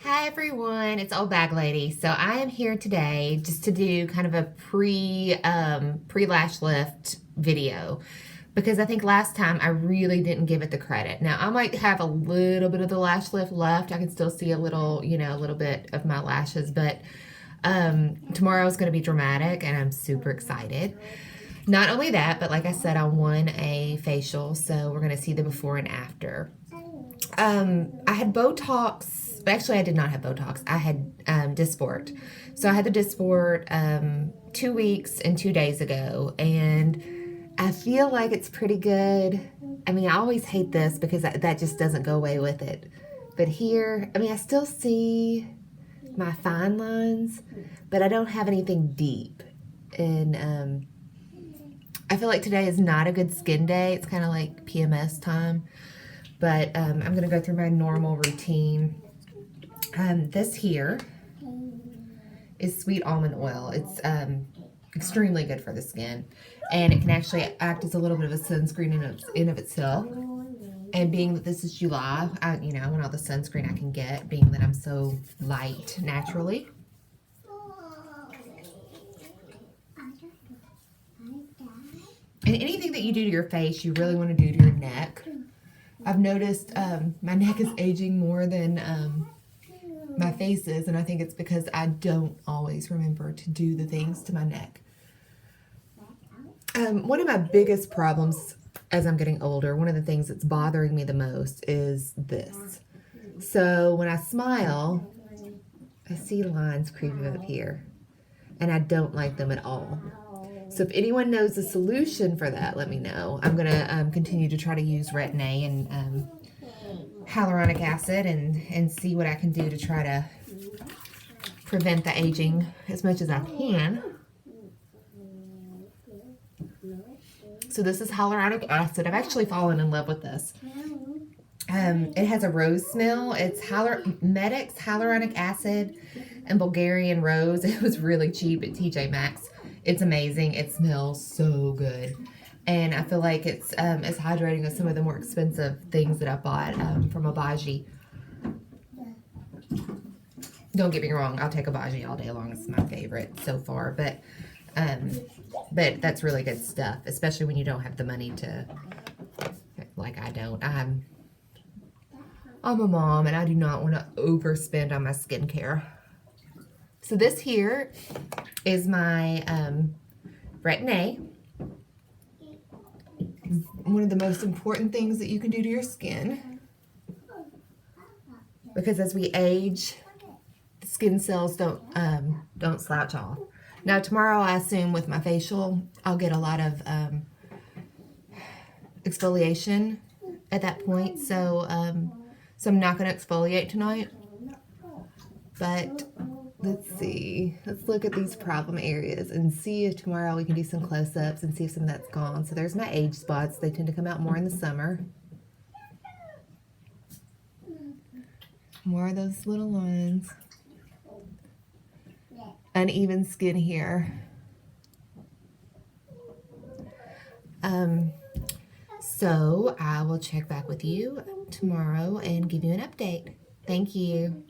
Hi everyone, it's Old Bag Lady. So I am here today just to do kind of a pre-lash lift video because I think last time I really didn't give it the credit. Now I might have a little bit of the lash lift left. I can still see a little, a little bit of my lashes, but tomorrow is going to be dramatic and I'm super excited. Not only that, but like I said, I won a facial, so we're going to see the before and after. I had Botox. Actually, I did not have Botox. I had dysport. So I had the dysport 2 weeks and 2 days ago, and I feel like it's pretty good. I mean, I always hate this because that just doesn't go away with it. But here, I mean, I still see my fine lines, but I don't have anything deep. And I feel like today is not a good skin day. It's kind of like PMS time. But I'm going to go through my normal routine. This here is sweet almond oil. It's extremely good for the skin. And it can actually act as a little bit of a sunscreen in of itself. And being that this is July, I want all the sunscreen I can get, being that I'm so light naturally. And anything that you do to your face, you really want to do to your neck. I've noticed my neck is aging more than my face is, and I think it's because I don't always remember to do the things to my neck. One of my biggest problems as I'm getting older, one of the things that's bothering me the most is this. So when I smile, I see lines creeping up here, and I don't like them at all. So if anyone knows a solution for that, let me know. I'm going to continue to try to use retin and hyaluronic acid and see what I can do to try to prevent the aging as much as I can. So this is hyaluronic acid. I've actually fallen in love with this. It has a rose smell. It's Medix hyaluronic acid and Bulgarian rose. It was really cheap at TJ Maxx. It's amazing. It smells so good. And I feel like it's as hydrating as some of the more expensive things that I bought from Abaji. Don't get me wrong, I'll take Abaji all day long. It's my favorite so far. But that's really good stuff, especially when you don't have the money to, like I don't. I'm a mom and I do not want to overspend on my skincare. So this here is my retin. One of the most important things that you can do to your skin, because as we age, the skin cells don't slouch off. Now tomorrow, I assume with my facial, I'll get a lot of exfoliation at that point. So I'm not going to exfoliate tonight, but let's see. Let's look at these problem areas and see if tomorrow we can do some close-ups and see if some of that's gone. So there's my age spots. They tend to come out more in the summer. More of those little lines. Uneven skin here. So I will check back with you tomorrow and give you an update. Thank you.